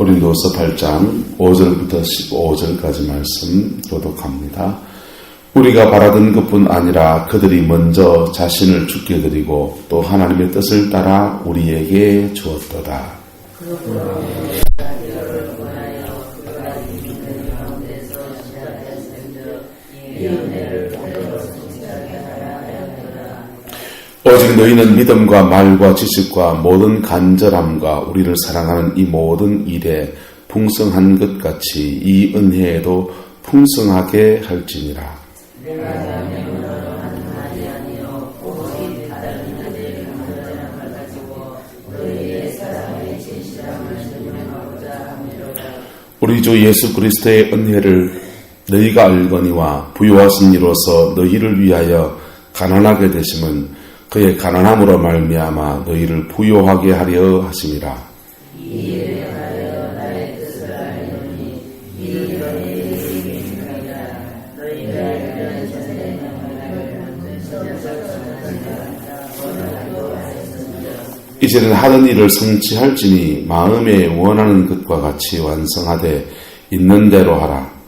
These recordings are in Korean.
고린도서 8장 5절부터 15절까지 말씀 교독합니다. 우리가 바라던 것뿐 아니라 그들이 먼저 자신을 죽게 드리고 또 하나님의 뜻을 따라 우리에게 주었도다. 오직 너희는 믿음과 말과 지식과 모든 간절함과 우리를 사랑하는 이 모든 일에 풍성한 것 같이 이 은혜에도 풍성하게 할지니라. 우리 주 예수 그리스도의 은혜를 너희가 알거니와 부요하신 이로서 너희를 위하여 가난하게 되심은 그의 가난함으로 말미암아 너희를 부요하게 하려 하심이라. 이제는 하던 일을 성취할지니 마음에 원하는 것과 같이 완성하되 있는 대로 하라.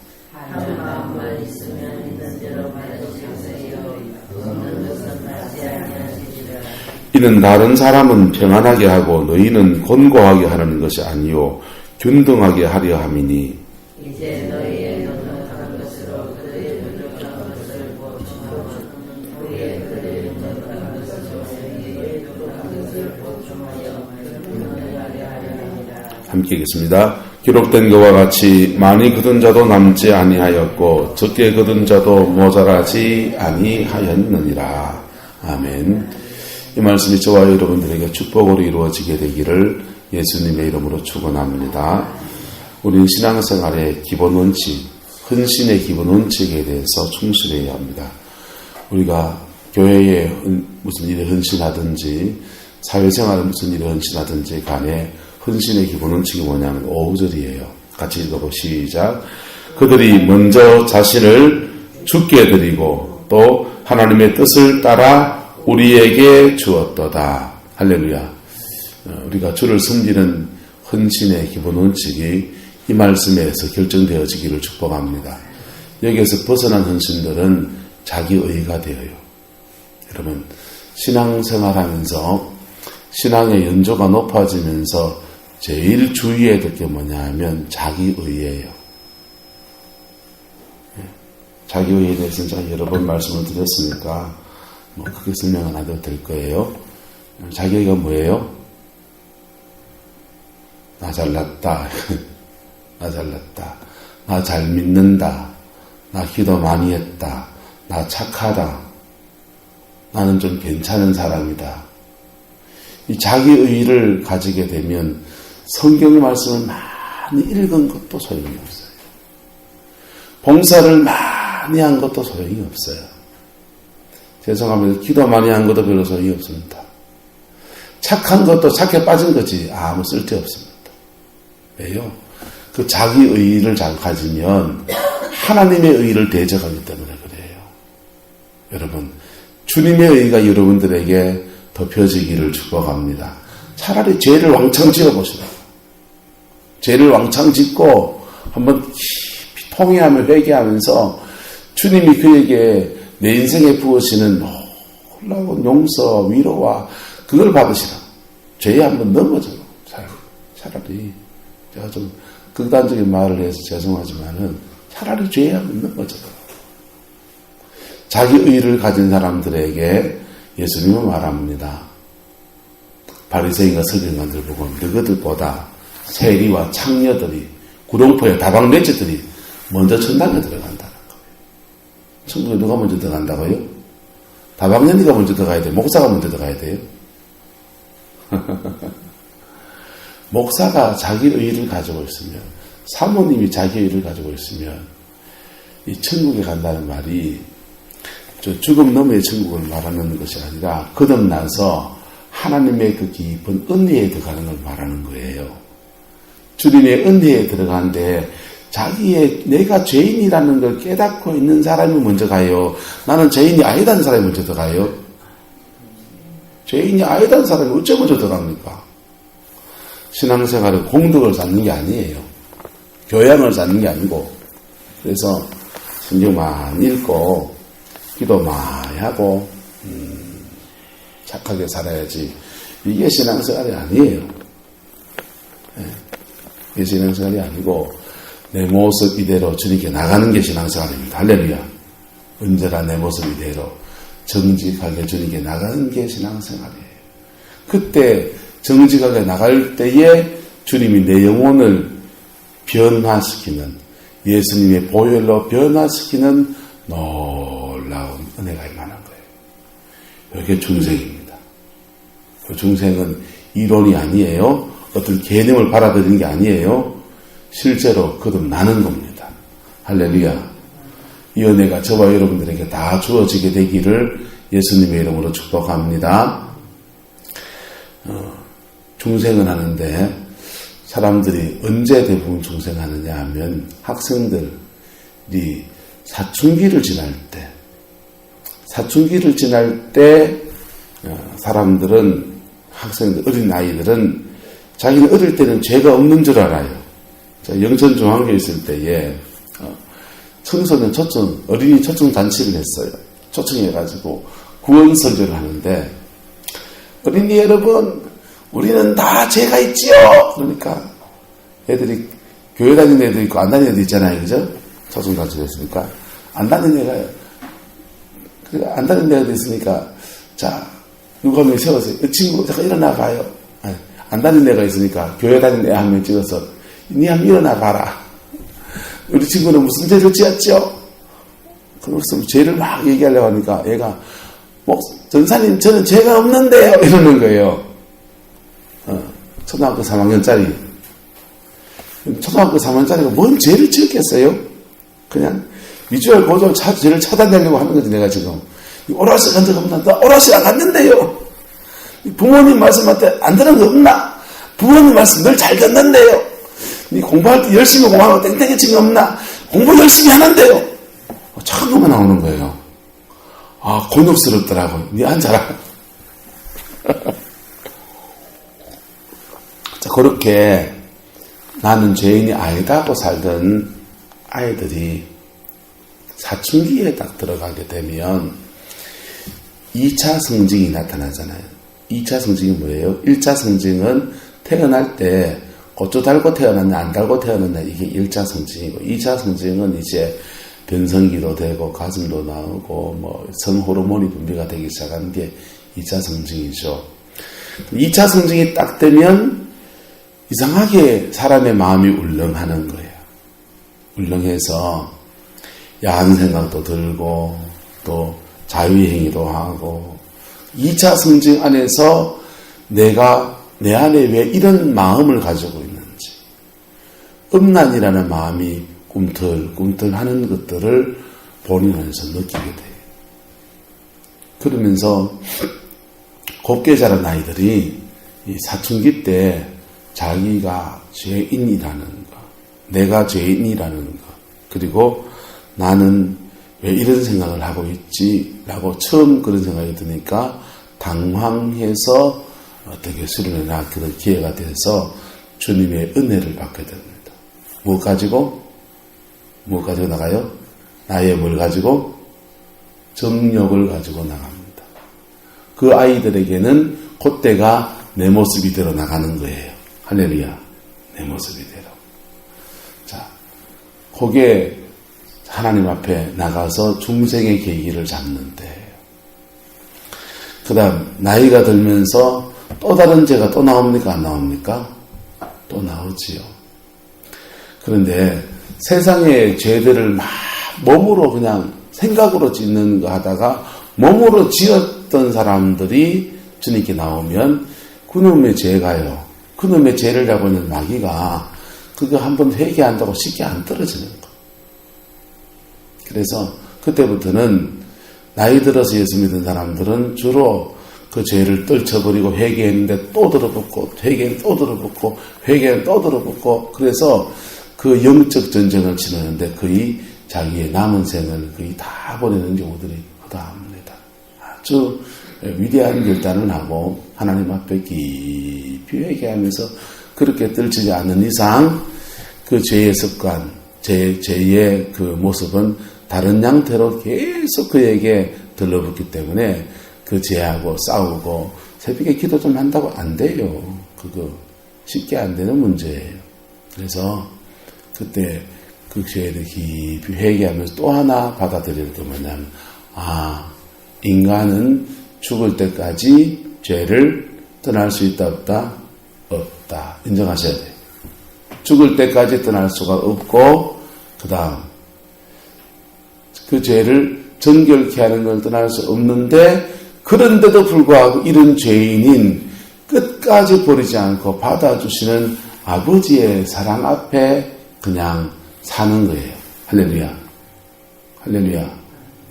이는 다른 사람은 평안하게 하고 너희는 곤고하게 하는 것이 아니요 균등하게 하려 함이니. 이제 너희의 넉넉한 것으로 그들의 부족한 것을 보충하고 우리의 그들의 넉넉한 것으로 너희의 부족한 것을 보충하여 균등하게 하려 합니다. 함께 읽겠습니다. 기록된 것과 같이 많이 거둔 자도 남지 아니하였고 적게 거둔 자도 모자라지 아니하였느니라. 아멘. 이 말씀이 저와 여러분들에게 축복으로 이루어지게 되기를 예수님의 이름으로 축원합니다. 우리는 신앙생활의 기본 원칙, 헌신의 기본 원칙에 대해서 충실해야 합니다. 우리가 교회에 무슨 일에 헌신하든지 사회생활에 무슨 일에 헌신하든지 간에 헌신의 기본 원칙이 뭐냐면 5절이에요. 같이 읽어보 시작. 그들이 먼저 자신을 죽게 드리고 또 하나님의 뜻을 따라 우리에게 주었도다. 할렐루야. 우리가 주를 섬기는 헌신의 기본 원칙이 이 말씀에서 결정되어지기를 축복합니다. 여기에서 벗어난 헌신들은 자기의가 되어요. 여러분, 신앙생활하면서 신앙의 연조가 높아지면서 제일 주의해야 될 게 뭐냐 하면 자기의예요. 자기의에 대해서는 제가 여러 번 말씀을 드렸으니까 크게 설명은 안 해도 될 거예요. 자기가 뭐예요? 나 잘났다. 나 잘났다. 나 잘 믿는다. 나 기도 많이 했다. 나 착하다. 나는 좀 괜찮은 사람이다. 이 자기의를 가지게 되면 성경 말씀을 많이 읽은 것도 소용이 없어요. 봉사를 많이 한 것도 소용이 없어요. 죄송합니다. 기도 많이 한 것도 별로 소용이 없습니다. 착한 것도 착해 빠진 거지 아무 쓸데 없습니다. 왜요? 그 자기 의의를 잘 가지면 하나님의 의의를 대적하기 때문에 그래요. 여러분, 주님의 의의가 여러분들에게 덮여지기를 축복합니다. 차라리 죄를 왕창 지어보시라고. 죄를 왕창 짓고 한번 깊이 통회하며 회개하면서 주님이 그에게 내 인생에 부어지는 놀라운 용서, 위로와 그걸 받으시라. 죄에 한번 넘어져요. 차라리 제가 좀 극단적인 말을 해서 죄송하지만은 차라리 죄에 한번 넘어져요. 자기 의를 가진 사람들에게 예수님은 말합니다. 바리새인과 서기관들 보고 너희들보다 세리와 창녀들이 구룡포에 다방매체들이 먼저 천당에 들어간다. 천국에 누가 먼저 들어간다고요? 다방년이가 먼저 들어가야 돼요? 목사가 먼저 들어가야 돼요? 목사가 자기 의의를 가지고 있으면, 사모님이 자기 의의를 가지고 있으면 이 천국에 간다는 말이 저 죽음 너머의 천국을 말하는 것이 아니라 거듭나서 하나님의 그 깊은 은혜에 들어가는 걸 말하는 거예요. 주님의 은혜에 들어가는데 자기의 내가 죄인이라는 걸 깨닫고 있는 사람이 먼저 가요? 나는 죄인이 아니다는 사람이 먼저 들어가요? 죄인이 아니다는 사람이 어째 먼저 들어갑니까? 신앙생활은 공덕을 쌓는 게 아니에요. 교양을 쌓는 게 아니고. 그래서 성경 많이 읽고 기도 많이 하고 착하게 살아야지. 이게 신앙생활이 아니에요. 네. 이게 신앙생활이 아니고 내 모습 이대로 주님께 나가는 게 신앙생활입니다. 할렐루야. 언제나 내 모습 이대로 정직하게 주님께 나가는 게 신앙생활이에요. 그때 정직하게 나갈 때에 주님이 내 영혼을 변화시키는, 예수님의 보혈로 변화시키는 놀라운 은혜가 임하는 거예요. 이게 중생입니다. 그 중생은 이론이 아니에요. 어떤 개념을 받아들이는 게 아니에요. 실제로 거듭나는 겁니다. 할렐루야. 이 은혜가 저와 여러분들에게 다 주어지게 되기를 예수님의 이름으로 축복합니다. 중생은 하는데 사람들이 언제 대부분 중생하느냐 하면 학생들이 사춘기를 지날 때 사람들은, 학생들, 어린 아이들은 자기는 어릴 때는 죄가 없는 줄 알아요. 영천 중앙교에 있을 때에 청소년 어린이 초청 잔치를 했어요. 초청해가지고 구원 설교를 하는데, 어린이 여러분, 우리는 다 죄가 있지요. 그러니까 애들이, 교회 다니는 애도 있고 안 다니는 애도 있잖아요, 그죠? 초청 잔치를 했으니까 안 다니는 애도 있으니까, 자, 누가 한 명 세워서 친구 잠깐 일어나 봐요. 안 다니는 애가 있으니까 교회 다니는 애 한 명 찍어서 니 한번 일어나 봐라. 우리 친구는 무슨 죄를 지었죠? 그래서 죄를 막 얘기하려고 하니까 얘가 전사님 저는 죄가 없는데요 이러는 거예요. 초등학교 3학년짜리. 초등학교 3학년짜리가 뭔 죄를 지었겠어요? 그냥 미주알 고조 죄를 차단하려고 하는 거지. 내가 지금 오락실 간 적 없나? 나 오락실 안 갔는데요. 부모님 말씀한테 안 들은 거 없나? 부모님 말씀 늘 잘 듣는데요. 니 공부할 때 열심히 공부하고 땡땡이 친 거 없나? 공부 열심히 하는데요. 자꾸만 나오는 거예요. 아, 곤욕스럽더라고. 니 앉아라. 자, 그렇게 나는 죄인이 아니다 하고 살던 아이들이 사춘기에 딱 들어가게 되면 2차 성징이 나타나잖아요. 2차 성징이 뭐예요? 1차 성징은 태어날 때 고추 달고 태어났냐 안 달고 태어났냐 이게 1차 성징이고, 2차 성징은 이제 변성기도 되고 가슴도 나오고 성호르몬이 분비가 되기 시작하는 게 2차 성징이죠. 2차 성징이 딱 되면 이상하게 사람의 마음이 울렁하는 거예요. 울렁해서 야한 생각도 들고 또 자유행위도 하고, 2차 성징 안에서 내가 내 안에 왜 이런 마음을 가지고 있는지, 음란이라는 마음이 꿈틀꿈틀 하는 것들을 본인 안에서 느끼게 돼요. 그러면서 곱게 자란 아이들이 이 사춘기 때 자기가 죄인이라는 것, 내가 죄인이라는 것, 그리고 나는 왜 이런 생각을 하고 있지? 라고 처음 그런 생각이 드니까 당황해서 어떻게 수련회나 그런 기회가 돼서 주님의 은혜를 받게 됩니다. 뭐 가지고 나가요? 나의 뭘 가지고? 정욕을 가지고 나갑니다. 그 아이들에게는 그때가 내 모습 이대로 나가는 거예요. 할렐루야. 내 모습 이대로. 자, 그게 하나님 앞에 나가서 중생의 계기를 잡는데, 그 다음 나이가 들면서 또 다른 죄가 또 나옵니까? 안 나옵니까? 또 나오지요. 그런데 세상의 죄들을 막 몸으로 그냥 생각으로 짓는 거 하다가 몸으로 지었던 사람들이 주님께 나오면 그놈의 죄가요, 그놈의 죄를 잡고 있는 마귀가 그거 한번 회개한다고 쉽게 안 떨어지는 거. 그래서 그때부터는 나이 들어서 예수 믿은 사람들은 주로 그 죄를 떨쳐버리고 회개했는데 또 들어붙고, 회개는 또 들어붙고, 회개는 또 들어붙고, 그래서 그 영적 전쟁을 치르는데 거의 자기의 남은 생을 거의 다 보내는 경우들이 허다합니다. 아주 위대한 결단을 하고 하나님 앞에 깊이 회개하면서 그렇게 떨치지 않는 이상 그 죄의 습관, 죄의 그 모습은 다른 양태로 계속 그에게 들러붙기 때문에 그 죄하고 싸우고 새벽에 기도 좀 한다고 안 돼요. 그거 쉽게 안 되는 문제예요. 그래서 그때 그 죄를 깊이 회개하면서 또 하나 받아들일 게 뭐냐면, 인간은 죽을 때까지 죄를 떠날 수 있다 없다? 없다. 인정하셔야 돼요. 죽을 때까지 떠날 수가 없고, 그 다음 그 죄를 정결케 하는 걸 떠날 수 없는데, 그런데도 불구하고 이런 죄인인 끝까지 버리지 않고 받아주시는 아버지의 사랑 앞에 그냥 사는 거예요. 할렐루야. 할렐루야.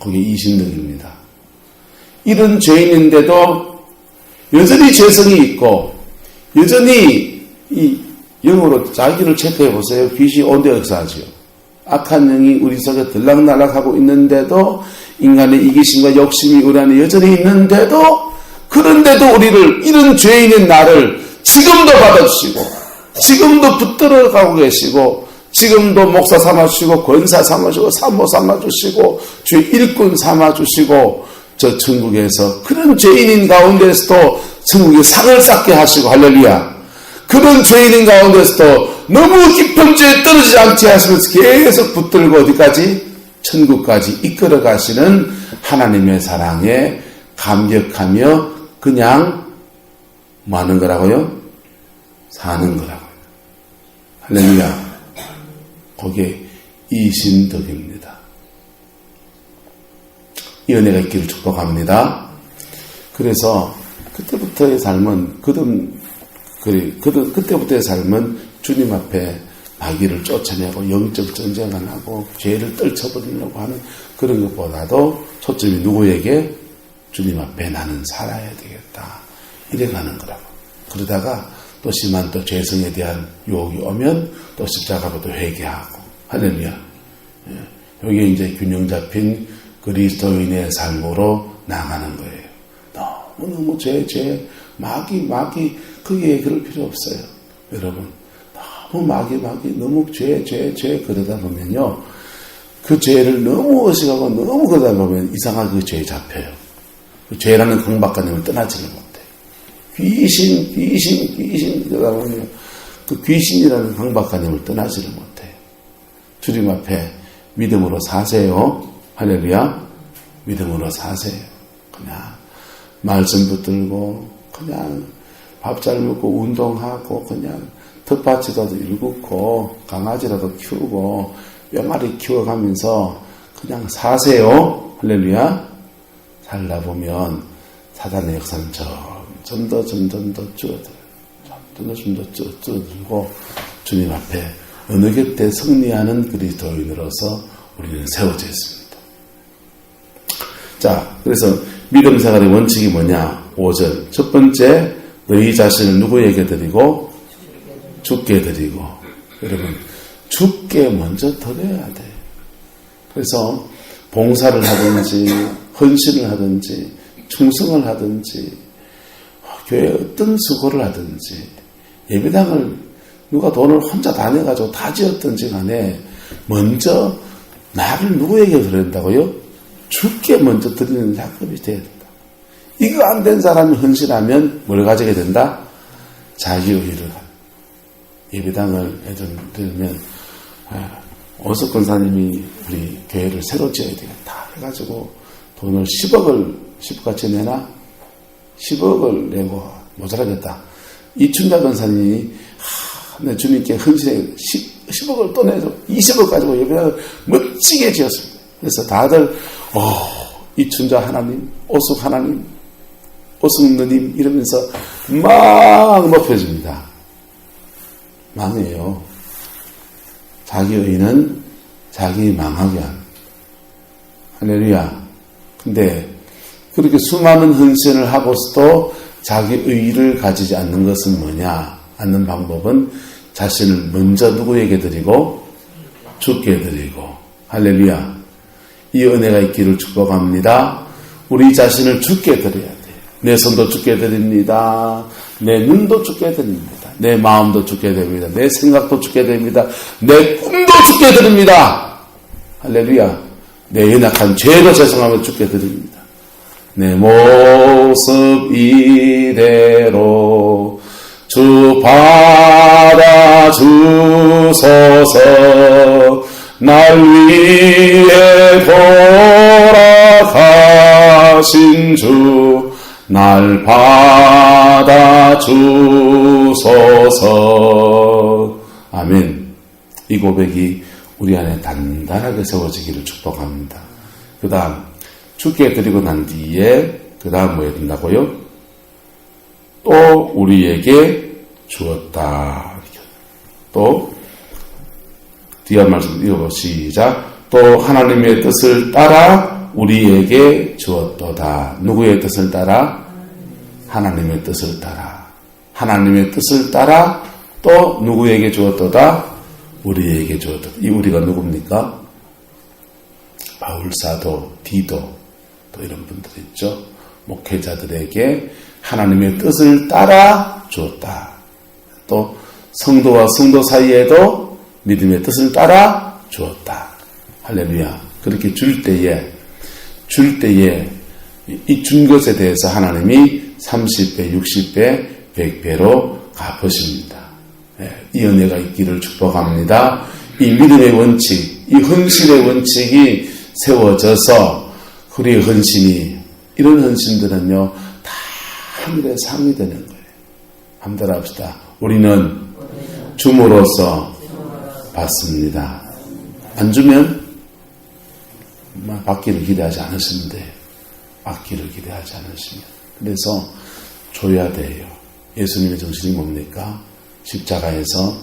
그게 이신덕입니다. 이런 죄인인데도 여전히 죄성이 있고, 여전히 이 영으로 자기를 체크해 보세요. 귀신이 온데 역사하지요. 악한 영이 우리 속에 들락날락하고 있는데도, 인간의 이기심과 욕심이 우리 안에 여전히 있는데도, 그런데도 우리를, 이런 죄인인 나를 지금도 받아주시고, 지금도 붙들어가고 계시고, 지금도 목사 삼아주시고, 권사 삼아주시고, 사모 삼아주시고, 주의 일꾼 삼아주시고, 저 천국에서 그런 죄인인 가운데서도 천국에 상을 쌓게 하시고, 할렐루야. 그런 죄인인 가운데서도 너무 깊은 죄에 떨어지지 않게 하시면서 계속 붙들고 어디까지? 천국까지 이끌어 가시는 하나님의 사랑에 감격하며 그냥 뭐 하는 거라고요? 사는 거라고요. 할렐루야. 그게 이신덕입니다. 이 은혜가 있기를 축복합니다. 그래서 그때부터의 삶은 그때부터의 삶은 주님 앞에 마귀를 쫓아내고 영적 전쟁을 하고 죄를 떨쳐버리려고 하는 그런 것보다도 초점이 누구에게? 주님 앞에 나는 살아야 되겠다. 이래가는 거라고. 그러다가 또 심한 또 죄성에 대한 유혹이 오면 또 십자가로 또 회개하고. 할렐루야. 여기에 이제 균형 잡힌 그리스도인의 삶으로 나가는 거예요. 너무 마귀, 거기에 그럴 필요 없어요. 여러분, 너무 마귀, 너무 죄, 그러다 보면요. 그 죄를 너무 의식하고 너무 그러다 보면 이상하게 그 죄에 잡혀요. 그 죄라는 강박관념을 떠나지를 못해요. 귀신, 그러다 보면 그 귀신이라는 강박관념을 떠나지를 못해요. 주님 앞에 믿음으로 사세요. 할렐루야. 믿음으로 사세요. 그냥 말씀 붙들고 그냥 밥 잘 먹고 운동하고 그냥 텃밭이라도 일구고 강아지라도 키우고 뿅아리 키워가면서 그냥 사세요. 할렐루야. 살다 보면 사단의 역사는 점점 더 줄어들어요. 점점 더 줄어들고 주님 앞에 어느 곁에 승리하는 그리스도인으로서 우리는 세워져 있습니다. 자, 그래서 믿음 생활의 원칙이 뭐냐? 5절. 첫 번째, 너희 자신을 누구에게 드리고? 주께 드리고. 여러분, 주께 먼저 드려야 돼. 그래서 봉사를 하든지, 헌신을 하든지, 충성을 하든지, 교회에 어떤 수고를 하든지, 예배당을 누가 돈을 혼자 다 내가지고 다 지었든지 간에 먼저 나를 누구에게 드려야 된다고요? 주께 먼저 드리는 작업이 돼야 된다. 이거 안 된 사람이 헌신하면 뭘 가지게 된다? 자기의를. 예배당을 예를 들면 오석 권사님이 우리 교회를 새로 지어야 되겠다 해가지고 돈을 10억같이 내나? 10억을 내고 모자라겠다. 이춘자 권사님이 내 주님께 헌신해 10억을 또 내서 20억 가지고 예배당을 멋지게 지었습니다. 그래서 다들 이춘자 하나님, 오숙 하나님, 오숙 누님 이러면서 막 높여줍니다. 망해요. 자기 의는 자기 망하게 한. 할렐루야. 근데 그렇게 수많은 헌신을 하고서도 자기 의를 가지지 않는 것은 뭐냐? 않는 방법은 자신을 먼저 누구에게 드리고? 주께 드리고. 할렐루야. 이 은혜가 있기를 축복합니다. 우리 자신을 주께 드려야 돼요. 내 손도 주께 드립니다. 내 눈도 주께 드립니다. 내 마음도 죽게 됩니다. 내 생각도 죽게 됩니다. 내 꿈도 죽게 됩니다. 할렐루야. 내 연약한 죄도 죄송하며 죽게 됩니다. 내 모습 이대로 주 받아주소서. 날 위해 돌아가신 주 날 받아주소서. 아멘. 이 고백이 우리 안에 단단하게 세워지기를 축복합니다. 그 다음 주께 드리고 난 뒤에 그 다음 뭐 해야 된다고요? 또 우리에게 주었다. 또 뒤에 말씀 읽어보시자. 또 하나님의 뜻을 따라 우리에게 주었도다. 누구의 뜻을 따라? 하나님의 뜻을 따라. 하나님의 뜻을 따라 또 누구에게 주었도다? 우리에게 주었도다. 이 우리가 누굽니까? 바울사도, 디도, 또 이런 분들 있죠. 목회자들에게 하나님의 뜻을 따라 주었다. 또 성도와 성도 사이에도 믿음의 뜻을 따라 주었다. 할렐루야. 그렇게 줄 때에 이 준 것에 대해서 하나님이 30배, 60배, 100배로 갚으십니다. 이 은혜가 있기를 축복합니다. 이 믿음의 원칙, 이 헌신의 원칙이 세워져서 우리의 헌신이, 이런 헌신들은요 다 하늘의 상이 되는 거예요. 한번 따라합시다. 우리는 줌으로써 받습니다. 안 주면 받기를 기대하지 않으시면 돼요. 받기를 기대하지 않으시면. 그래서 줘야 돼요. 예수님의 정신이 뭡니까? 십자가에서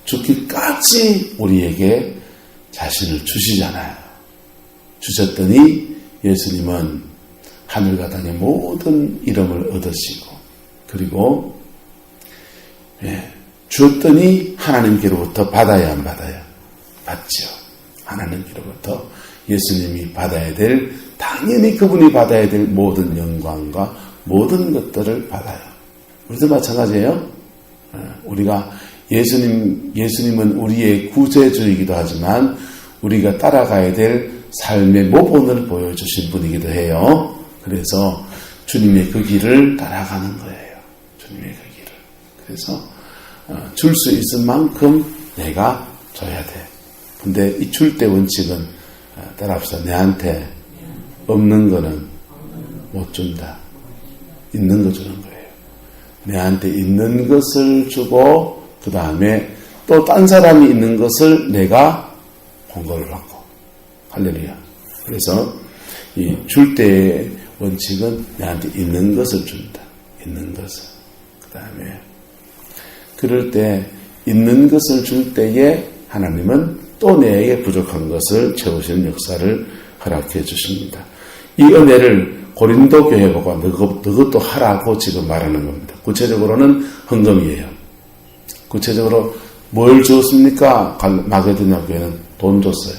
죽기까지 우리에게 자신을 주시잖아요. 주셨더니 예수님은 하늘과 땅의 모든 이름을 얻으시고, 그리고 주었더니 하나님께로부터 받아야 안 받아요? 받죠. 하나님께로부터 예수님이 받아야 될, 당연히 그분이 받아야 될 모든 영광과 모든 것들을 받아요. 우리도 마찬가지예요. 우리가 예수님은 우리의 구세주이기도 하지만 우리가 따라가야 될 삶의 모본을 보여주신 분이기도 해요. 그래서 주님의 그 길을 따라가는 거예요. 주님의 그 길을. 그래서 줄 수 있을 만큼 내가 줘야 돼. 근데 이 줄 때 원칙은 따라합시다. 내한테 없는 거는 못 준다. 있는 거 주는 거예요. 내한테 있는 것을 주고, 그 다음에 또 딴 사람이 있는 것을 내가 공고를 받고. 할렐루야. 그래서 이 줄 때의 원칙은 내한테 있는 것을 준다. 있는 것을. 그 다음에 그럴 때 있는 것을 줄 때에 하나님은 또 내게 부족한 것을 채우시는 역사를 허락해 주십니다. 이 은혜를 고린도 교회 보고 너것도 하라고 지금 말하는 겁니다. 구체적으로는 헌금이에요. 구체적으로 뭘 주었습니까? 마게도냐 교회는 돈 줬어요.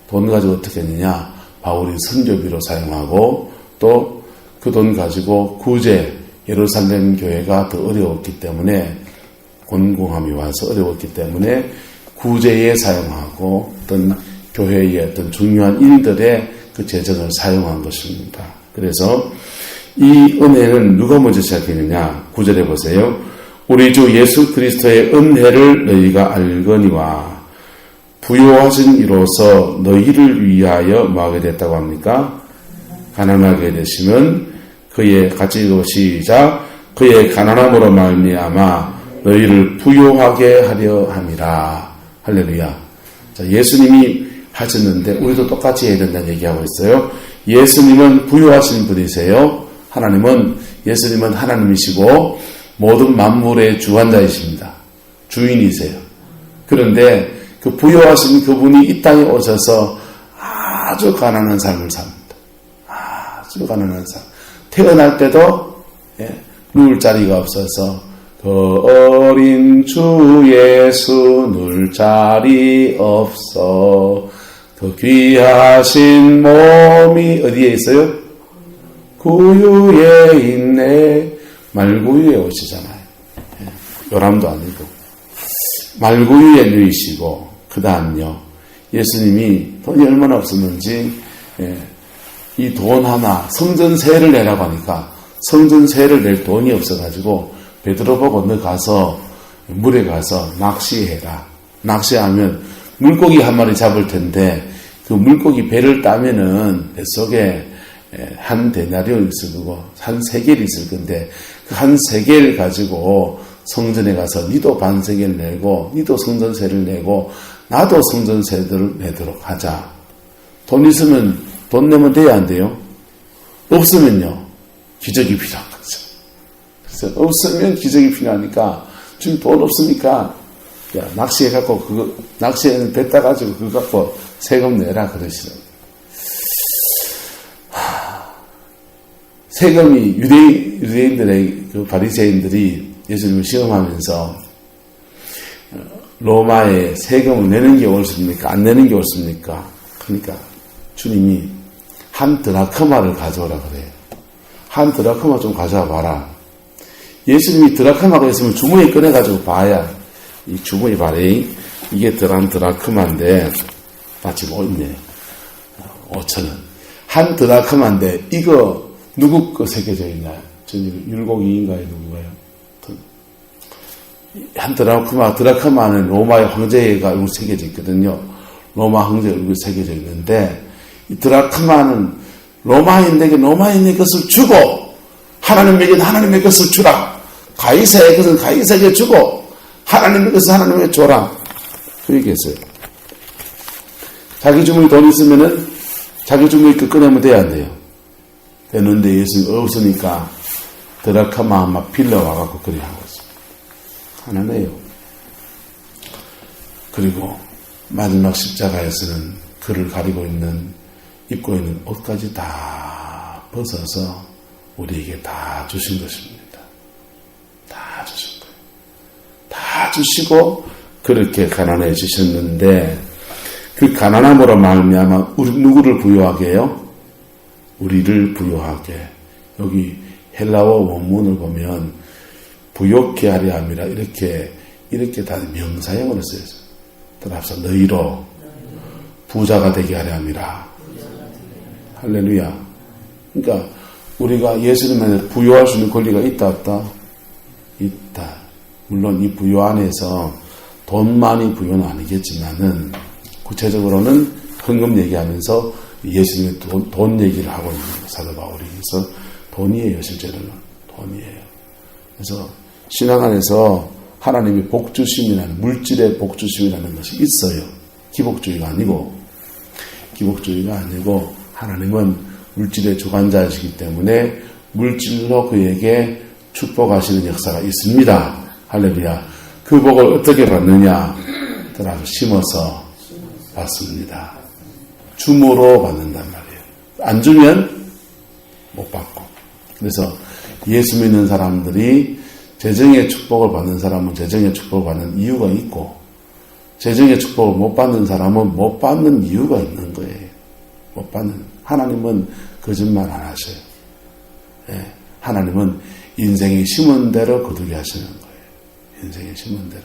돈 가지고 어떻게 했느냐? 바울이 선교비로 사용하고, 또 그 돈 가지고 구제, 예루살렘 교회가 더 어려웠기 때문에, 곤궁함이 와서 어려웠기 때문에 구제에 사용하고, 어떤 교회의 어떤 중요한 일들의 그 재정을 사용한 것입니다. 그래서 이 은혜는 누가 먼저 시작했느냐? 9절에 보세요. 우리 주 예수 그리스도의 은혜를 너희가 알거니와 부요하신 이로써 너희를 위하여 뭐하게 됐다고 합니까? 가난하게 되시면 그의, 같이 읽으시자. 그의 가난함으로 말미암아 너희를 부요하게 하려 함이라. 할렐루야. 자, 예수님이 하셨는데 우리도 똑같이 해야 된다는 얘기하고 있어요. 예수님은 부유하신 분이세요. 예수님은 하나님이시고 모든 만물의 주관자이십니다. 주인이세요. 그런데 그 부유하신 그분이 이 땅에 오셔서 아주 가난한 삶을 삽니다. 아주 가난한 삶. 태어날 때도 누울 자리가 없어서 그 어린 주 예수 누울 자리 없어. 그 귀하신 몸이 어디에 있어요? 구유에 있네. 말구유에 오시잖아요. 요람도 아니고 말구유에 누이시고 그 다음요 예수님이 돈이 얼마나 없었는지 이 돈 하나 성전세를 내라고 하니까 성전세를 낼 돈이 없어가지고 베드로 보고 너 가서 물에 가서 낚시해라. 낚시하면 물고기 한 마리 잡을 텐데 그 물고기 배를 따면은 뱃속에 한 데나리온 있을 거고 한 세겔이 있을 건데 그 한 세겔 가지고 성전에 가서 니도 반세겔 내고 니도 성전세를 내고 나도 성전세를 내도록 하자. 돈 있으면 돈 내면 돼야 안 돼요? 없으면요 기적이 필요한 거죠. 그래서 없으면 기적이 필요하니까 지금 돈 없으니까 야, 낚시해갖고 그거 낚시에는 배 따가지고 그거 갖고 세금 내라 그러시더라고요. 세금이 유대인들의 그 바리새인들이 예수님을 시험하면서 로마에 세금을 내는 게 옳습니까? 안 내는 게 옳습니까? 그러니까 주님이 한 드라크마를 가져오라 그래요. 한 드라크마 좀 가져와 봐라. 예수님이 드라크마가 있으면 주머니 꺼내가지고 봐야 이 주머니 봐래. 이게 드라크마인데 마치 뭐 있네. 5,000원. 한 드라크마인데 이거 누구 거 새겨져 있나요? 율곡이인가요? 누구가요? 한 드라크마는 로마의 황제가 얼굴 새겨져 있거든요. 로마 황제 얼굴 새겨져 있는데 이 드라크마는 로마인에게 로마인의 것을 주고 하나님에게 하나님의 것을 주라. 가이사의 것은 가이사에게 주고 하나님의 것은 하나님에게 줘라. 그 얘기했어요. 자기 주머니 돈 있으면은 자기 주머니 그 꺼내면 돼야 안 돼요? 되는데 예수님 없으니까 드라크마 막 빌려와갖고 그래 하고 있어요. 하나네요. 그리고 마지막 십자가에서는 그를 가리고 있는 입고 있는 옷까지 다 벗어서 우리에게 다 주신 것입니다. 다 주신 거예요. 다 주시고 그렇게 가난해지셨는데 그 가난함으로 말미암아 우리 누구를 부유하게 해요? 우리를 부유하게. 여기 헬라어 원문을 보면 부욕케 하려 함이라 이렇게 다 명사형으로 쓰여져. 따라서 너희로 부자가 되게 하려 함이라. 할렐루야. 그러니까 우리가 예수님한테 부유할 수 있는 권리가 있다 없다? 있다. 물론 이 부유 안에서 돈만이 부유는 아니겠지만은 구체적으로는 헌금 얘기하면서 예수님의 돈 얘기를 하고 있는 사도 바울이. 그래서 돈이에요. 실제로는 돈이에요. 그래서 신앙 안에서 하나님이 복주심이라는 물질의 복주심이라는 것이 있어요. 기복주의가 아니고 하나님은 물질의 주관자이시기 때문에 물질로 그에게 축복하시는 역사가 있습니다. 할렐루야. 그 복을 어떻게 받느냐? 따라서 심어서 받습니다. 줌으로 받는단 말이에요. 안 주면 못 받고. 그래서 예수 믿는 사람들이 재정의 축복을 받는 사람은 재정의 축복을 받는 이유가 있고 재정의 축복을 못 받는 사람은 못 받는 이유가 있는 거예요. 못 받는. 하나님은 거짓말 안 하셔요. 예, 하나님은 인생이 심은 대로 거두게 하시는 거예요. 인생이 심은 대로.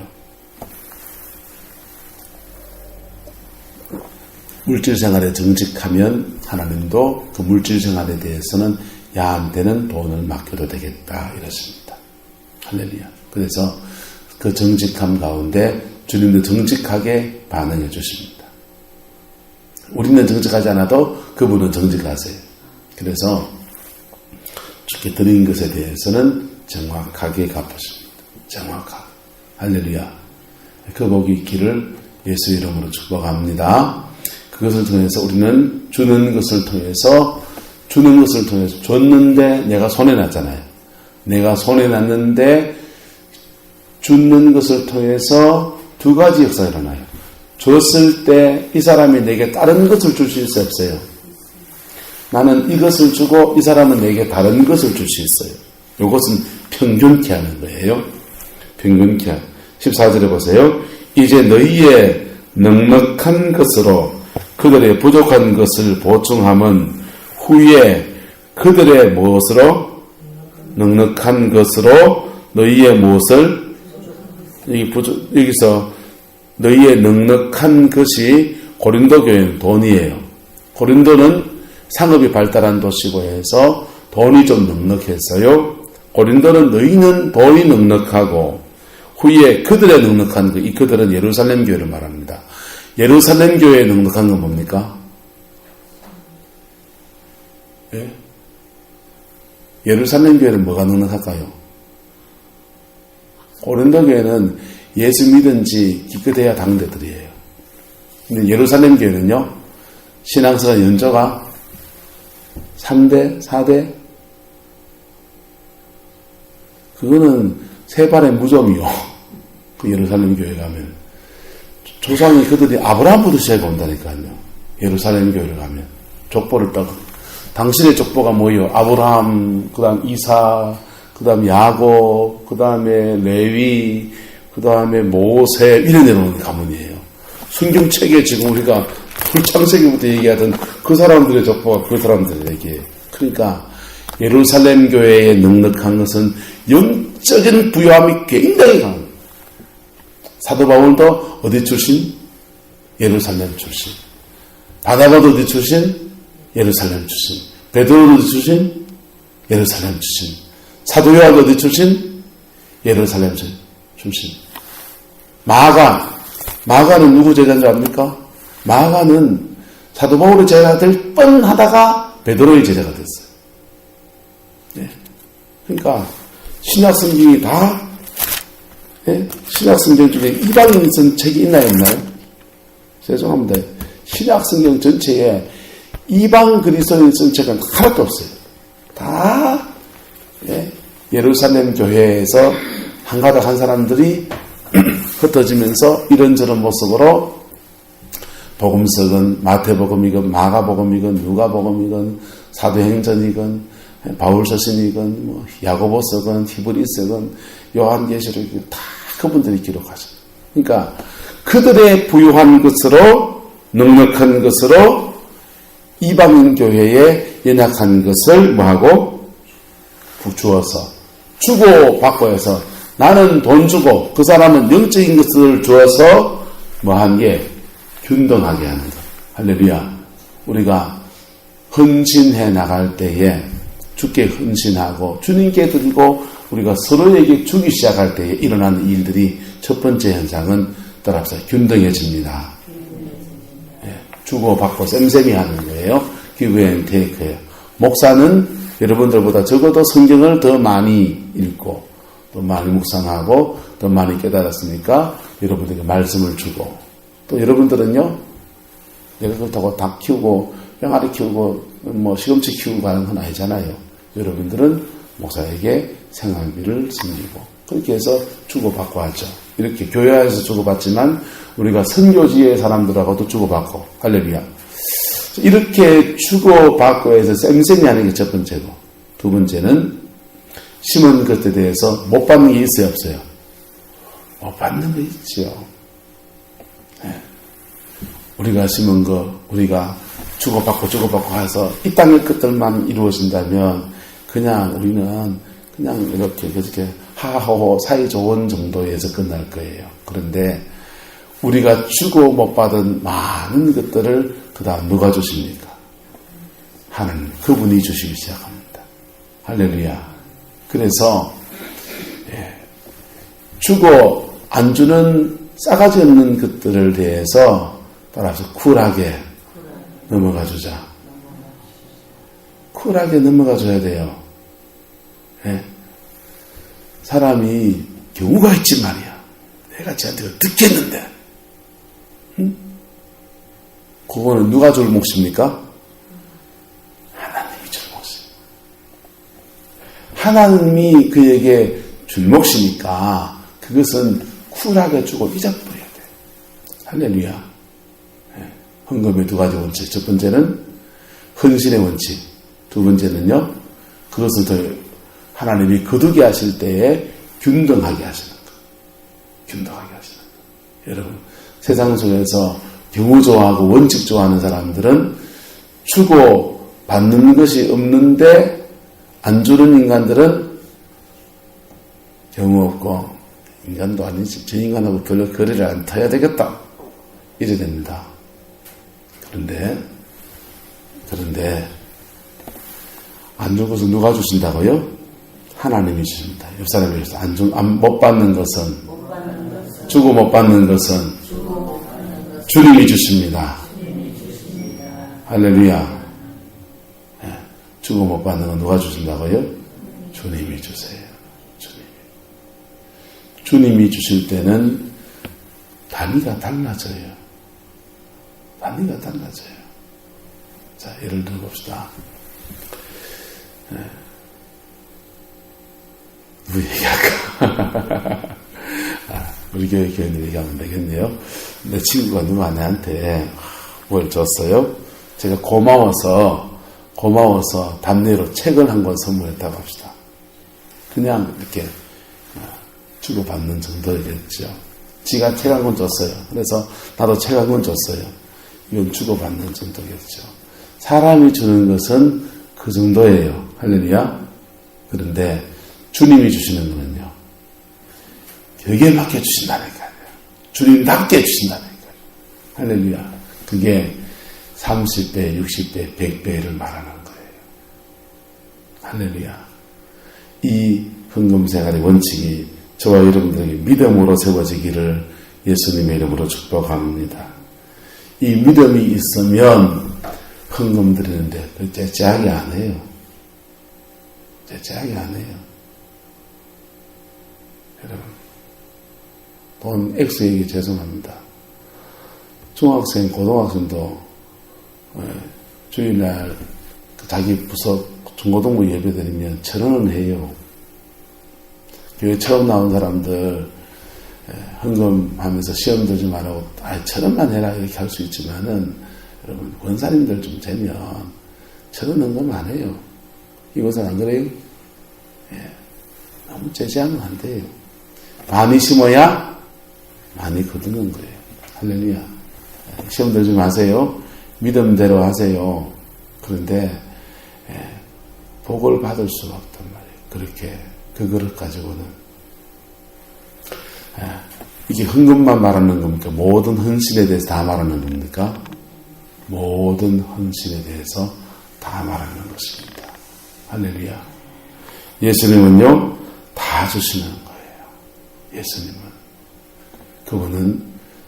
물질 생활에 정직하면 하나님도 그 물질 생활에 대해서는 야한테는 돈을 맡겨도 되겠다 이러십니다. 할렐루야. 그래서 그 정직함 가운데 주님도 정직하게 반응해 주십니다. 우리는 정직하지 않아도 그분은 정직하세요. 그래서 주께 드린 것에 대해서는 정확하게 갚으십니다. 정확하게. 할렐루야. 그 복이 있기를 예수 이름으로 축복합니다. 그것을 통해서 우리는 주는 것을 통해서 줬는데 내가 손해났잖아요. 내가 손해났는데 주는 것을 통해서 두 가지 역사가 일어나요. 줬을 때 이 사람이 내게 다른 것을 줄 수 있어요, 없어요? 나는 이것을 주고 이 사람은 내게 다른 것을 줄 수 있어요. 이것은 평균케 하는 거예요. 평균케. 14절에 보세요. 이제 너희의 넉넉한 것으로 그들의 부족한 것을 보충함은 후에 그들의 무엇으로? 넉넉한 것으로 너희의 무엇을? 여기서 너희의 넉넉한 것이 고린도 교회는 돈이에요. 고린도는 상업이 발달한 도시고 해서 돈이 좀 넉넉했어요. 고린도는 너희는 돈이 넉넉하고 후에 그들의 넉넉한 것, 이 그들은 예루살렘 교회를 말합니다. 예루살렘 교회의 넉넉한 건 뭡니까? 예? 예루살렘 교회는 뭐가 넉넉할까요? 고린도 교회는 예수 믿은 지 기껏해야 당대들이에요. 근데 예루살렘 교회는요, 신앙생활 연조가 3대, 4대? 그거는 세 발의 무좀이요. 그 예루살렘 교회 가면. 조상이 그들이 아브라함부터 시작해 온다니까요. 예루살렘 교회를 가면. 족보를 따고. 당신의 족보가 뭐예요? 아브라함, 그 다음 이사, 그 다음 야곱, 그 다음에 레위, 그 다음에 모세, 이런 내려오는 가문이에요. 성경책에 지금 우리가 창세기부터 얘기하던 그 사람들의 족보가 그 사람들의 얘기예요. 그러니까 예루살렘 교회의 넉넉한 것은 영적인 부요함이 굉장히 강합니다. 사도 바울도 어디 출신? 예루살렘 출신. 바나바도 어디 출신? 예루살렘 출신. 베드로도 어디 출신? 예루살렘 출신. 사도 요한도 어디 출신? 예루살렘 출신. 마가는 누구 제자인 줄 압니까? 마가는 사도 바울의 제자가 될 뻔하다가 베드로의 제자가 됐어요. 네. 그러니까 신약 성경이 다, 네? 신약 성경 중에 이방인 쓴 책이 있나요, 없나요? 죄송합니다. 신약 성경 전체에 이방 그리스도인 쓴 책은 하나도 없어요. 다, 네? 예루살렘 교회에서 한가닥 한 사람들이 흩어지면서 이런저런 모습으로 복음서건 마태복음이건 마가복음이건 누가복음이건 사도행전이건 바울서신이건 뭐 야고보서건 히브리서건 요한계시록이건 다 그분들이 기록하죠. 그러니까 그들의 부유한 것으로 넉넉한 것으로 이방인 교회에 연약한 것을 뭐하고 주어서 주고 받고 해서 나는 돈 주고 그 사람은 영적인 것을 주어서 뭐한 게 균등하게 하는 것. 할렐루야. 우리가 헌신해 나갈 때에 주께 헌신하고 주님께 드리고 우리가 서로에게 주기 시작할 때에 일어나는 일들이 첫 번째 현상은 따라서 균등해집니다. 예, 주고받고 쌤쌤이 하는 거예요. 기브 앤 테이크예요. 목사는 여러분들보다 적어도 성경을 더 많이 읽고 더 많이 묵상하고 더 많이 깨달았으니까 여러분들에게 말씀을 주고 또 여러분들은요 내가 그렇다고 닭 키우고 병아리 키우고 뭐 시금치 키우고 하는 건 아니잖아요. 여러분들은 목사에게 생활비를 섬기고 그렇게 해서 주고받고 하죠. 이렇게 교회 안에서 주고받지만 우리가 선교지의 사람들하고도 주고받고 할렐루야. 이렇게 주고받고 해서 쌤쌤이 하는 게 첫 번째고 두 번째는 심은 것에 대해서 못 받는 게 있어요 없어요? 못 받는 거 있죠. 네. 우리가 심은 거 우리가 주고받고 해서 이 땅의 것들만 이루어진다면 그냥 우리는 그냥 이렇게 하하호호 사이 좋은 정도에서 끝날 거예요. 그런데 우리가 주고 못 받은 많은 것들을 그 다음 누가 주십니까? 하나님 그분이 주시기 시작합니다. 할렐루야. 그래서 주고 안 주는 싸가지 없는 것들을 대해서 따라서 쿨하게 넘어가 주자. 쿨하게 넘어가 줘야 돼요. 네. 사람이 경우가 있지 말이야. 내가 쟤한테 듣겠는데. 응? 그거는 누가 줄 몫입니까? 하나님이 줄 몫이에요. 하나님이 그에게 줄 몫이니까 그것은 쿨하게 주고 잊어버려야 돼. 할렐루야. 네. 헌금의 두 가지 원칙. 첫 번째는 헌신의 원칙. 두 번째는요. 그것을 더 하나님이 거두게 하실 때에 균등하게 하시는 것. 균등하게 하시는 것. 여러분 세상 속에서 경우 좋아하고 원칙 좋아하는 사람들은 주고 받는 것이 없는데 안 주는 인간들은 경우 없고 인간도 아니지. 저 인간하고 거리를 안 터야 되겠다. 이래 됩니다. 그런데 안 준 것은 누가 주신다고요? 하나님이 주십니다. 옆 사람이 주십니다. 못 받는 것은, 주고 못 받는 것은 주님이 주십니다. 할렐루야. 주고 못 받는 건 누가 주신다고요? 주님이 주세요. 주님이 주실 때는 단위가 달라져요. 자, 예를 들어봅시다. 누구 얘기할까? 우리 교회 교인들 얘기하면 되겠네요. 내 친구가 누가 나한테 뭘 줬어요? 제가 고마워서 답례로 책을 한 권 선물했다고 합시다. 그냥 이렇게 주고받는 정도이겠죠. 지가 책 한 권 줬어요. 그래서 나도 책 한 권 줬어요. 이건 주고받는 정도겠죠. 사람이 주는 것은 그 정도예요. 할렐루야. 그런데 주님이 주시는 거는요, 여기에 맞게 주신다니까요. 주님답게 주신다니까요. 할렐루야. 그게 30배, 60배, 100배를 말하는 거예요. 할렐루야. 이 헌금생활의 원칙이 저와 여러분들에게 믿음으로 세워지기를 예수님의 이름으로 축복합니다. 이 믿음이 있으면 헌금 드리는데 째째하게 안 해요. 째째하게 안 해요. 여러분, 돈 액수 얘기 죄송합니다. 중학생, 고등학생도 주일날 자기 부서 중고등부 예배 드리면 1,000원은 해요. 교회 처음 나온 사람들 헌금하면서 시험 들지 말라고 1,000원만 해라 이렇게 할 수 있지만은 여러분 권사님들 좀 재면 1,000원 헌금 안 해요. 이곳은 안 그래요? 너무 제재하면 안 돼요. 많이 심어야 많이 거두는 거예요. 할렐루야. 시험 들지 마세요. 믿음대로 하세요. 그런데 복을 받을 수가 없단 말이에요. 그렇게 그 그릇 가지고는 이게 헌금만 말하는 겁니까? 모든 헌신에 대해서 다 말하는 겁니까? 모든 헌신에 대해서 다 말하는 것입니다. 할렐루야. 예수님은요 다 주시는 거예요. 예수님은 그분은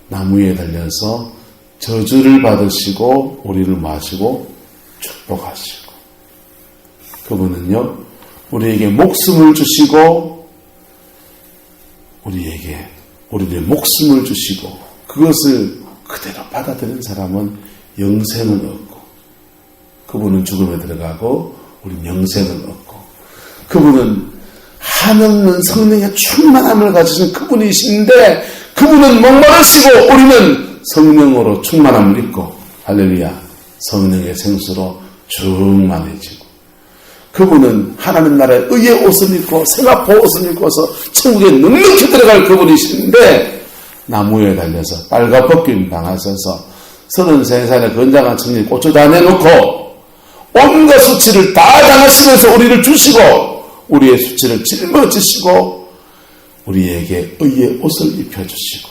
나무 위에 달려서 저주를 받으시고 우리를 마시고 축복하시고, 그분은요 우리에게 목숨을 주시고 우리의 목숨을 주시고 그것을 그대로 받아들인 사람은 영생을 얻고, 그분은 죽음에 들어가고 우리는 영생을 얻고, 그분은 한없는 성령의 충만함을 가지신 그분이신데 그분은 목마르시고 우리는 성령으로 충만함을 입고, 할렐루야, 성령의 생수로 충만해지고, 그분은 하나님 나라의 의의 옷을 입고 생화포 옷을 입고서 천국에 넉넉히 들어갈 그분이신데 나무 위에 달려서 빨갛벗김 당하셔서 33살의 건장한 청년이 고추 다 내놓고 온갖 수치를 다 당하시면서 우리를 주시고 우리의 수치를 짊어지시고 우리에게 의의 옷을 입혀주시고,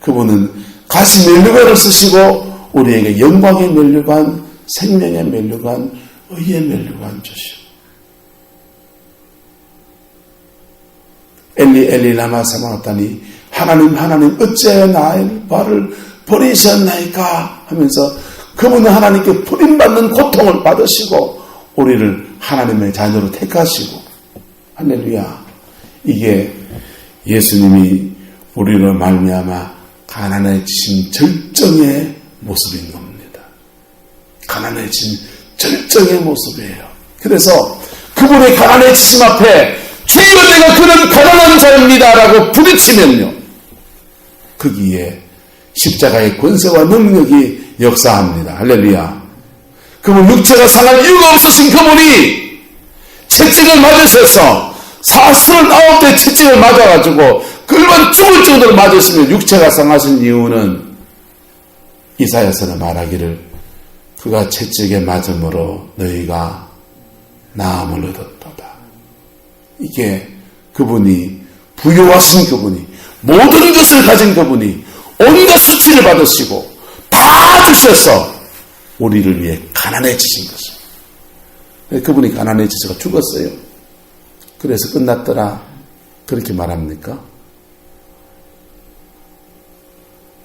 그분은 가시 면류관을 쓰시고 우리에게 영광의 면류관, 생명의 면류관, 의의 면류관 주시고, 엘리 엘리 라마 사마나타니 하나님 어찌하여 나의 발을 버리셨나이까 하면서 그분은 하나님께 버림받는 고통을 받으시고 우리를 하나님의 자녀로 택하시고, 할렐루야. 이게 예수님이 우리로 말미암아 가난해진 절정의 모습인 겁니다. 가난해진 절정의 모습이에요. 그래서 그분의 가난해지심 앞에 주여 내가 그런 가난한 자입니다 라고 부딪히면요, 거기에 십자가의 권세와 능력이 역사합니다. 할렐루야. 그분 육체가 상할 이유가 없으신 그분이 채찍을 맞으셔서 49대 채찍을 맞아가지고 그만 죽을 정도로 맞았으면 육체가 상하신 이유는 이사야서는 말하기를 그가 채찍에 맞음으로 너희가 나음을 얻었도다. 이게 그분이 부여하신 그분이 모든 것을 가진 그분이 온갖 수치를 받으시고 다 주셔서 우리를 위해 가난해지신 것입니다. 그분이 가난해지셔서 죽었어요. 그래서 끝났더라 그렇게 말합니까?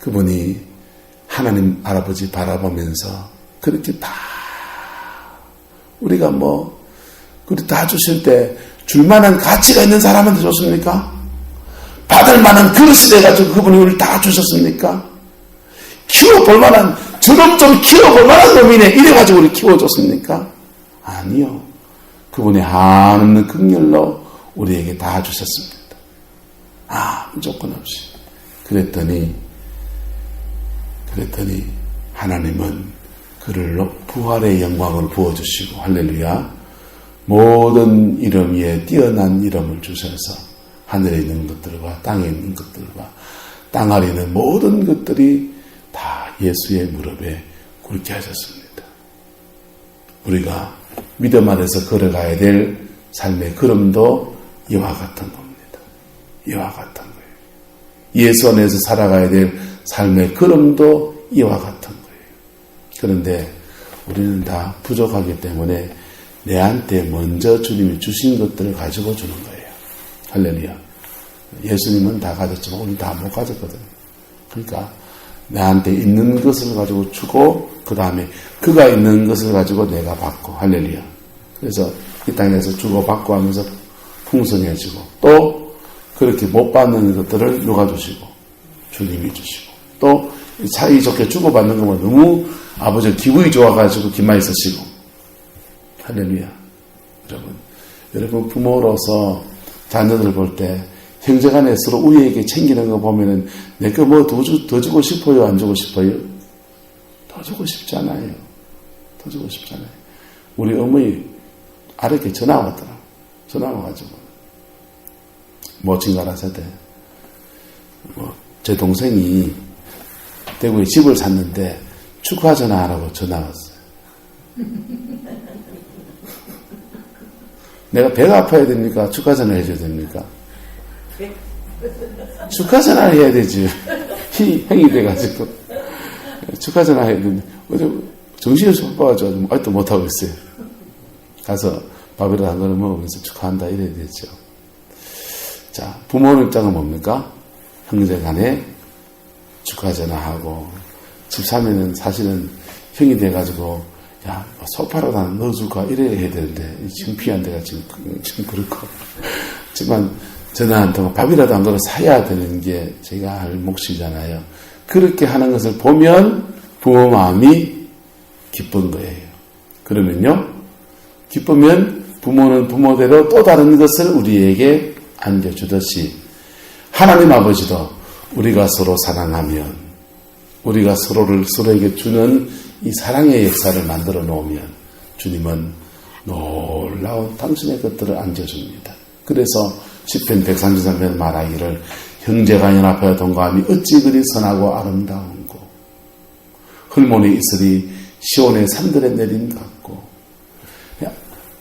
그분이 하나님 아버지 바라보면서 그렇게 다 우리가 그리 다 주실 때 줄만한 가치가 있는 사람한테 줬습니까? 받을 만한 그릇이 돼가지고 그분이 우리를 다 주셨습니까? 키워볼 만한, 저놈 좀 키워볼 만한 놈이네 이래가지고 우리 키워줬습니까? 아니요. 그분이 한없는 긍휼로 우리에게 다 주셨습니다. 아무 조건 없이. 그랬더니 하나님은 그를 부활의 영광을 부어주시고 할렐루야 모든 이름 위에 뛰어난 이름을 주셔서 하늘에 있는 것들과 땅에 있는 것들과 땅 아래 있는 모든 것들이 다 예수의 무릎에 꿇게 하셨습니다. 우리가 믿음 안에서 걸어가야 될 삶의 걸음도 이와 같은 겁니다. 이와 같은 거예요. 예수 안에서 살아가야 될 삶의 걸음도 이와 같은 거예요. 그런데 우리는 다 부족하기 때문에 내한테 먼저 주님이 주신 것들을 가지고 주는 거예요. 할렐루야. 예수님은 다 가졌지만 우리는 다 못 가졌거든요. 그러니까 나한테 있는 것을 가지고 주고 그 다음에 그가 있는 것을 가지고 내가 받고 할렐루야. 그래서 이 땅에서 주고 받고 하면서 풍성해지고 또 그렇게 못 받는 것들을 누가 주시고 주님이 주시고 또 사이좋게 주고받는 것만 너무 아버지가 기분이 좋아가지고 기만히 쓰시고 할렐루야. 여러분 부모로서 자녀들 볼 때 형제간에 서로 우애에게 챙기는 거 보면은 내가 뭐 더 주고 싶어요? 안 주고 싶어요? 더 주고 싶잖아요. 더 주고 싶잖아요. 우리 어머니 아랫게 전화 왔더라. 전화 와가지고 모친가라 세대 제 동생이 대구에 집을 샀는데 축하 전화하라고 전화 왔어요. 내가 배가 아파야 됩니까? 축하 전화 해줘야 됩니까? 축하 전화를 해야 되지. 형이 돼가지고 축하 전화 해야 되는데 어제 정신이 바빠가지고 아직도 못하고 있어요. 가서 밥이라도 한 그릇 먹으면서 축하한다 이래야 되죠. 자, 부모의 입장은 뭡니까? 형제 간에 축하 전화하고 집 사면은 사실은 형이 돼가지고 야 소파로 나 넣어줄까 이래야 해야 되는데 창피한 데가 지금 그렇고 하지만 전화 한 통 밥이라도 한 그릇 사야 되는 게 제가 할 몫이잖아요. 그렇게 하는 것을 보면 부모 마음이 기쁜 거예요. 그러면요 기쁘면 부모는 부모대로 또 다른 것을 우리에게 안겨주듯이 하나님 아버지도 우리가 서로 사랑하면 우리가 서로에게 주는 이 사랑의 역사를 만들어 놓으면 주님은 놀라운 당신의 것들을 안겨줍니다. 그래서 시편 133편 말하기를 형제가 연합하여 동거함이 어찌 그리 선하고 아름다운고 헐몬에 있으리 시온의 산들에 내린 같고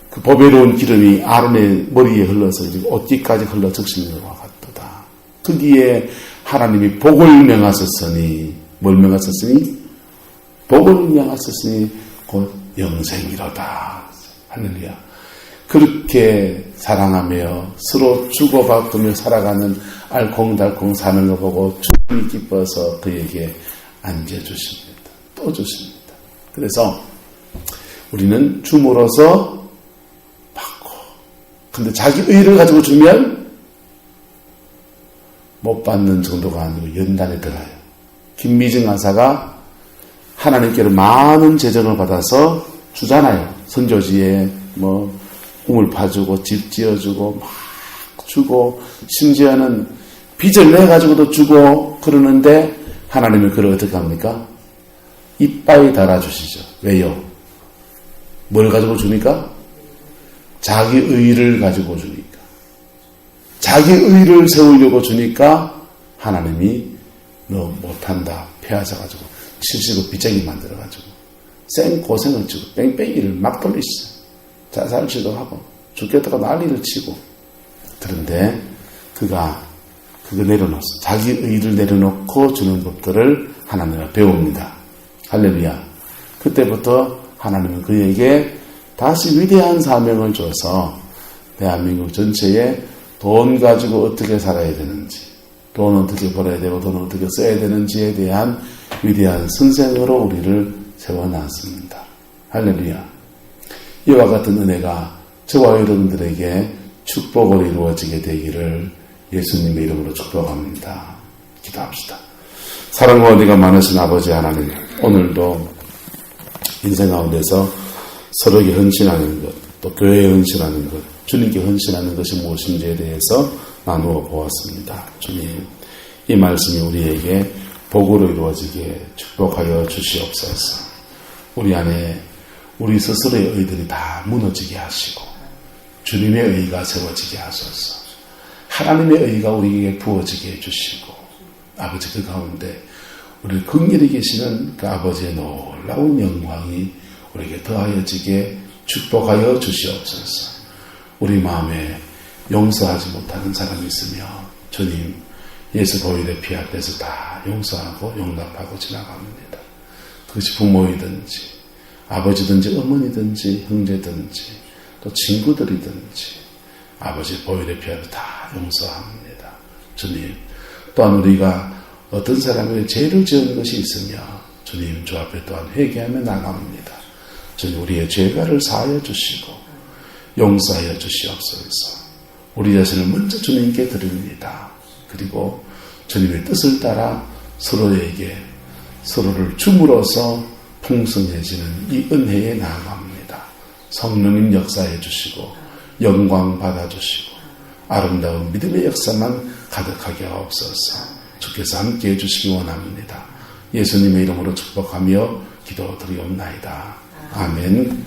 그 보배로운 기름이 아론의 머리에 흘러서 옷깃까지 흘러 적시는 것과 같도다. 거기에 하나님이 복을 명하셨으니 뭘 명하셨으니? 복을 명하셨으니 곧 영생이로다. 할렐루야. 그렇게 사랑하며 서로 주고받으며 살아가는 알콩달콩 사는 거 보고 주님이 기뻐서 그에게 안겨주십니다. 또 주십니다. 그래서 우리는 줌으로써 받고 근데 자기 의를 가지고 주면 못 받는 정도가 아니고 연단에 들어요. 김미정 간사가 하나님께로 많은 재정을 받아서 주잖아요. 선교지에 꿈을 파주고 집 지어주고 막 주고 심지어는 빚을 내가지고도 주고 그러는데 하나님은 그걸 어떻게 합니까? 이빠이 달아주시죠. 왜요? 뭘 가지고 주니까? 자기 의를 가지고 주니까. 자기 의를 세우려고 주니까 하나님이 너 못한다 패하셔가지고 실시고 빚쟁이 만들어가지고 생고생을 치고 뺑뺑이를 막 돌리시죠. 자살 시도하고 죽겠다가 난리를 치고 그런데 그가 그거 내려놓았어. 자기 의를 내려놓고 주는 법들을 하나님은 배웁니다. 할렐루야. 그때부터 하나님은 그에게 다시 위대한 사명을 줘서 대한민국 전체에 돈 가지고 어떻게 살아야 되는지, 돈은 어떻게 벌어야 되고 돈은 어떻게 써야 되는지에 대한 위대한 선생으로 우리를 세워놨습니다. 할렐루야. 이와 같은 은혜가 저와 여러분들에게 축복으로 이루어지게 되기를 예수님의 이름으로 축복합니다. 기도합시다. 사랑과 은혜가 많으신 아버지 하나님, 오늘도 인생 가운데서 서로에게 헌신하는 것, 또 교회에 헌신하는 것, 주님께 헌신하는 것이 무엇인지에 대해서 나누어 보았습니다. 주님, 이 말씀이 우리에게 복으로 이루어지게 축복하여 주시옵소서. 우리 안에 우리 스스로의 의들이 다 무너지게 하시고 주님의 의가 세워지게 하소서. 하나님의 의가 우리에게 부어지게 해주시고 아버지 그 가운데 우리 긍휼히 계시는 그 아버지의 놀라운 영광이 우리에게 더하여지게 축복하여 주시옵소서. 우리 마음에 용서하지 못하는 사람이 있으며 주님 예수 보혈의 피 앞에서 다 용서하고 용납하고 지나갑니다. 그것이 부모이든지 아버지든지 어머니든지 형제든지 또 친구들이든지 아버지 보혈의 피 앞에 다 용서합니다. 주님 또한 우리가 어떤 사람에게 죄를 지은 것이 있으며 주님 주 앞에 또한 회개하며 나갑니다. 주님 우리의 죄가를 사하여 주시고 용서하여 주시옵소서. 우리 자신을 먼저 주님께 드립니다. 그리고 주님의 뜻을 따라 서로에게 서로를 줌으로써 풍성해지는 이 은혜에 나아갑니다. 성령님 역사해 주시고 영광 받아주시고 아름다운 믿음의 역사만 가득하게 하옵소서. 주께서 함께해 주시기 원합니다. 예수님의 이름으로 축복하며 기도드리옵나이다. 아멘.